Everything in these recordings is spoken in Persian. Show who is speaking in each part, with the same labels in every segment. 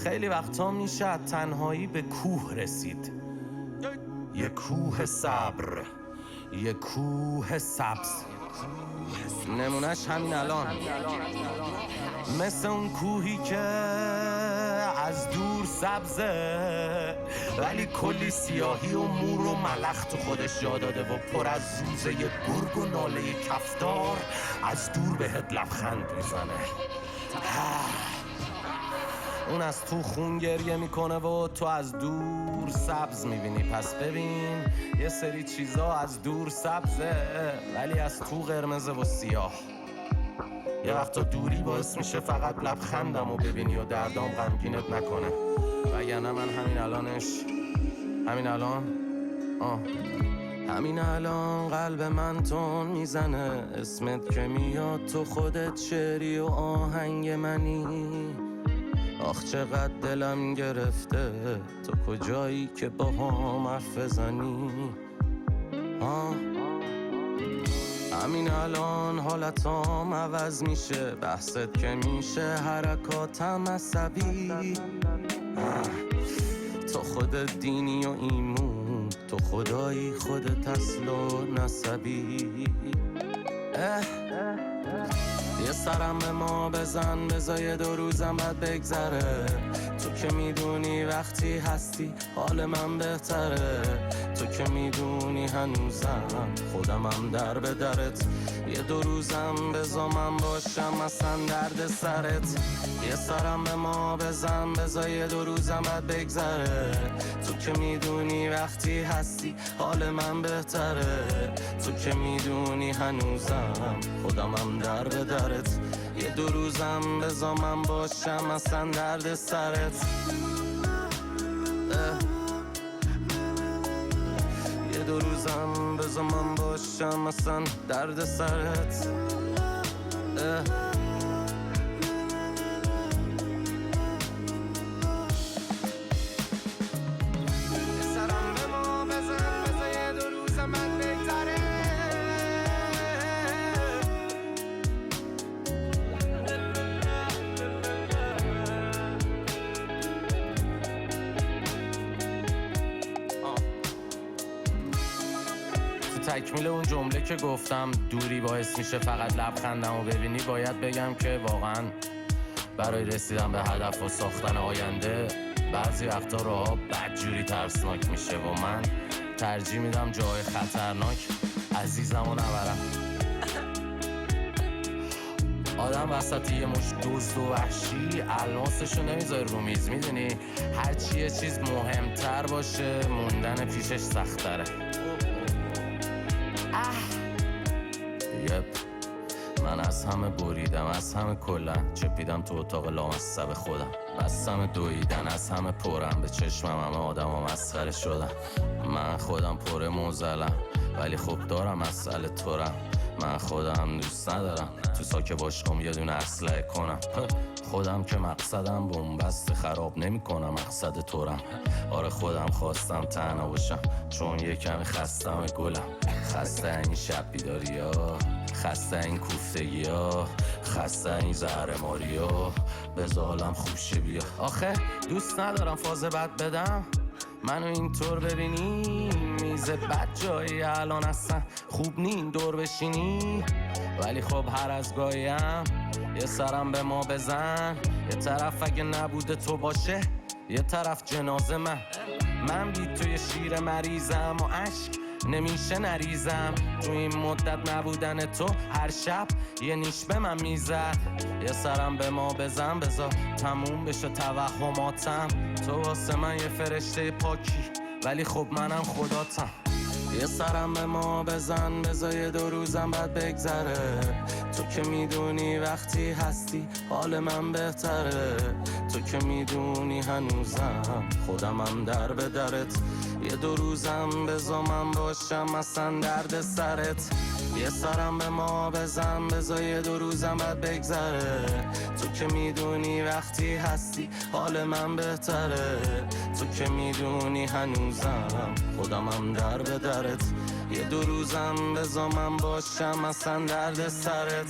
Speaker 1: خیلی وقتا میشه تنهایی به کوه رسید، یه کوه صبر، یه کوه سبز. نمونش همین الان، مثل اون کوهی که از دور سبزه ولی کلی سیاهی و مور و ملخ تو خودش جا داده و پر از زوزه گرگ و ناله کفتار از دور بهت لبخند میزنه. اون از تو خون گریه میکنه و تو از دور سبز میبینی. پس ببین یه سری چیزا از دور سبزه ولی از تو قرمزه و سیاه. یه وقتا دوری باعث میشه فقط لبخندم و ببینی و دردام غمگینت نکنه. وگرنه من همین الان قلب من تون میزنه. اسمت که میاد تو خودت شعری و آهنگ منی. آخ چقدر دلم گرفته تو کجایی که با هم حرف بزنی. همین الان حالتام عوض میشه، بحثت که میشه حرکاتم عصبی. تو خودت دینی و ایمون، تو خدایی خودت اصل و نسبی. یه سرم به ما بزن، بذار 2 روزم بعد بگذره. تو که میدونی وقتی هستی حال من بهتره. تو که میدونی هنوزم خودمم در به درت. یه 2 روزم بذار من باشم اصلا درد سرت. یه سرم به ما بزن، بذار 2 روزم بعد بگذره. تو که میدونی وقتی هستی حال من بهتره. تو که میدونی هنوزم خودمم در به درت. یه 2 روزم بذار من باشم اصلا درد سرت. یه 2 روزم بذار من باشم اصلا درد سرت. تکمیل اون جمله که گفتم دوری باعث میشه فقط لبخندم و ببینی، باید بگم که واقعا برای رسیدن به هدف و ساختن آینده بعضی وقتا راها بدجوری ترسناک میشه و من ترجیح میدم جای خطرناک عزیزم و نبرم. آدم وسط یه مش دزد و وحشی الماسشو نمیذاره رو میز. میدونی هرچی یه چیز مهمتر باشه موندن پیشش سختره. من از همه بریدم، از همه کلن چپیدم تو اتاق لامصب خودم. بستم دویدن، از همه پرم به چشمم همه آدم ها مسخره شدن. من خودم پر موزلم ولی خب دارم مسئله تورم. من خودم دوست ندارم تو ساکه باشم یه دونه اسلحه کنم. خودم که مقصدم بومبست خراب نمی کنم مقصد تورم. آره خودم خواستم تنها باشم چون یه کمی خستم گلم. خسته این شب بیداری ها، خسته این کوفتگی ها، خسته این زهرماری ها. بذارم خوشه بیا. آخه دوست ندارم فاز بد بدم منو اینطور ببینی. میز بد جایی الان اصلا خوب نین دور بشینی. ولی خب هر از گاهیم یه سرم به ما بزن. یه طرف اگه نبوده تو باشه، یه طرف جنازه من بی توی شیر مریضم و عشق نمیشه نریزم. تو این مدت نبودن تو هر شب یه نیش به من میزد. یه سرم به ما بزن، بذار تموم بشه توهماتم. تو واسه من یه فرشته پاکی ولی خب منم خداتم. یه سرم به ما بزن، بذار 2 روزم بعد بگذره. تو که میدونی وقتی هستی حال من بهتره. تو که میدونی هنوزم خودمم در به درت. یه 2 روزم بذار من باشم اصلا درد سرت. یه سرم به ما بزن، بذار 2 روزم بعد بگذره. تو که میدونی وقتی هستی حال من بهتره. تو که میدونی هنوزم خودمم در به درت. یه 2 روزم بذار من باشم اصلا درد سرت.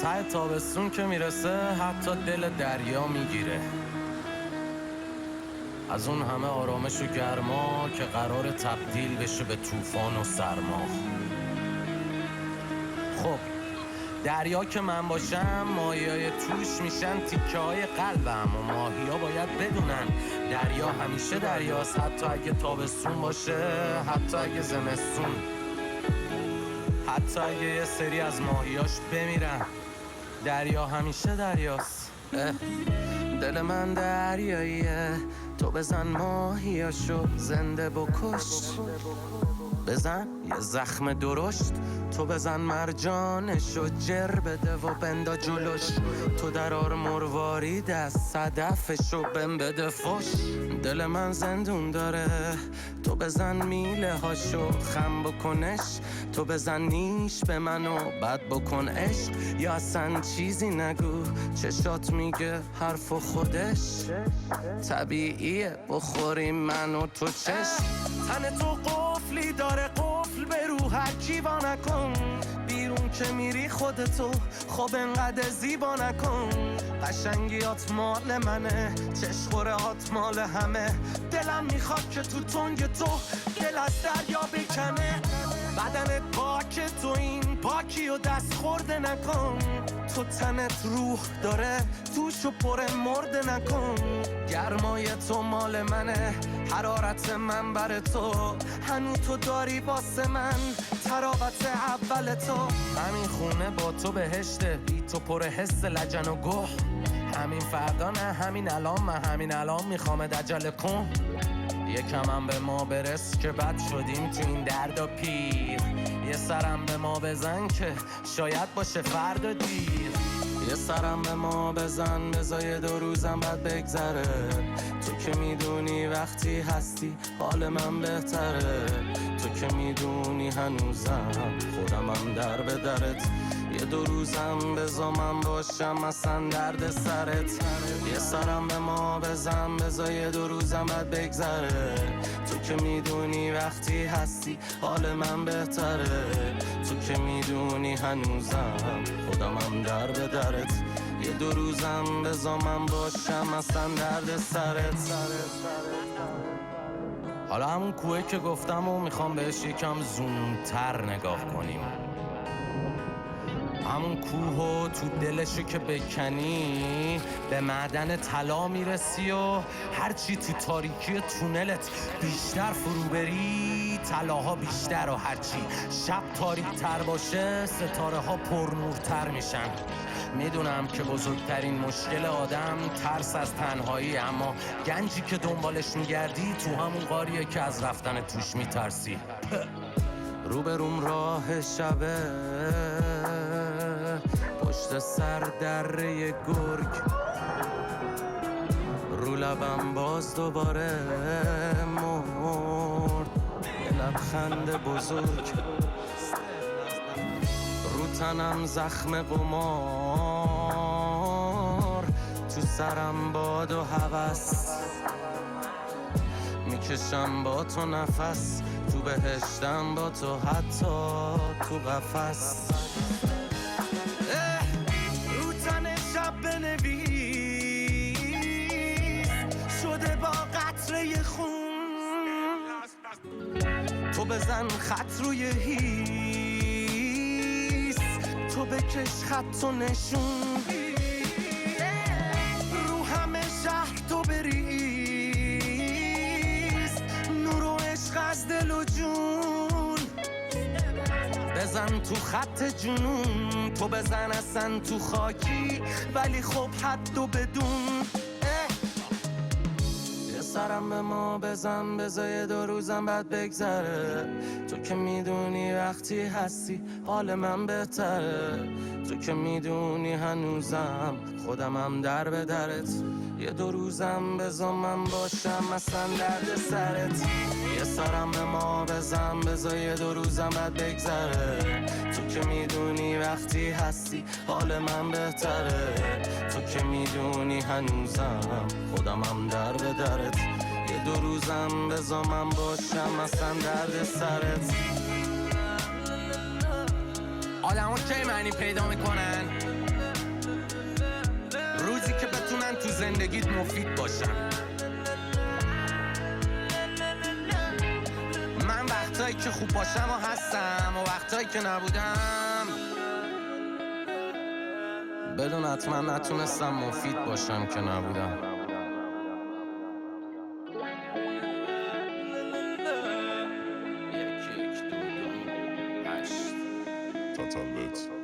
Speaker 1: ته تابستون که میرسه حتی دل دریا میگیره، از اون همه آرامش و گرما که قرار تبدیل بشه به طوفان و سرما. خب دریا که من باشم ماهیای توش میشن تیکه های قلبم و ماهیا باید بدونن دریا همیشه دریاست، حتی اگه تابستون باشه، حتی اگه زمستون، حتی اگه یه سری از ماهیاش بمیرن، دریا همیشه دریاست. دل من دریاییه، تو بزن ماهیاشو زنده بکش، بزن یه زخم درشت، تو بزن مرجانشو جر بده و بندا جلوش، تو درار مروارید از صدفشو بم بده فش. دل من زندون داره، تو بزن میله هاشو خم بکنش، تو بزن نیش به منو بد بکن عشق، یا اصلا چیزی نگو چشات میگه حرف و خودش طبیعیه بخوریم من و تو چشم. تن تو قفلی داره، قفل به رو هر کی وا نکن، بیرون که میری خودتو خب انقدر زیبا نکن، قشنگیات مال منه، چشخورهات مال همه، دلم میخواد که تو تنگ تو دل از دریا بکنه، بدنت پاک تو این پاکی و دست خورده نکن، تو تنت روح داره توشو پر مرده نکن، گرمای تو مال منه، حرارت من بر تو، هنو تو داری واسه من تراوت اول تو، همین خونه با تو بهشته، بی تو پر حس لجن و گوه، همین فردا نه همین الان، من همین الان میخوام عجله کن، یکم هم به ما برس که بد شدیم تو این درد و پیر، یه سرم به ما بزن که شاید باشه فردا دیر، یه سرم به ما بزن بزای 2 روزم بعد بگذره، تو که میدونی وقتی هستی حال من بهتره، تو که میدونی هنوزم خودمم در به درت، یه 2 روزم بزا من باشم اصلا درد سرت، یه سرم به ما بزن بزای 2 روزم بعد بگذره، تو که میدونی وقتی هستی حال من بهتره، تو که میدونی هنوزم خودمم در به درت، یه 2 روزم بزا من باشم اصلا درد سرت. حالا همون کوه که گفتم و میخوام بهش یکم زومتر نگاه کنیم، همون کوه و تو دلشو که بکنی به معدن طلا میرسی و هرچی تو تاریکی تونلت بیشتر فرو بری طلاها بیشتر، و هرچی شب تاریک تر باشه ستاره ها پرنورتر میشن. میدونم که بزرگترین مشکل آدم ترس از تنهایی، اما گنجی که دنبالش میگردی تو همون غاریه که از رفتن توش میترسی. روبروم راه شبه، پشت سر دره گرگ، رو لبم باز دوباره مرد یه لبخند بزرگ، رو تنم زخم قمار، تو سرم باد و هوس، میکشم با تو نفس، تو بهشتم با تو حتی تو قفس، رو تن شب بنویس شده با قطره خون، تو بزن خط روی هیس، تو بکش خط و نشون، رو همه شهر تو بریز نور و عشق از دل و جون، بزن تو خط جنون، تو بزن اصلا تو خاکی ولی خب حد و بدون، یه سرم به ما بزن بزای 2 روزم بعد بگذره، تو که میدونی وقتی هستی حال من بهتره، تو که میدونی هنوزم خودمم در به درت، یه 2 روزم بزا من باشم اصلا درد سرت، یه سرم به ما بزن بزای 2 روزم بعد بگذره، تو که میدونی وقتی هستی حال من بهتره، تو که میدونی هنوزم خودمم در به درت، یه 2 روزم بزا من باشم اصلا درد سرت. آدم ها که معنی پیدا میکنن روزی که بتونن تو زندگیت مفید باشن. من وقتایی که خوب باشم و هستم و وقتایی که نبودم بدون حتما نتونستم مفید باشم که نبودم.
Speaker 2: تتلت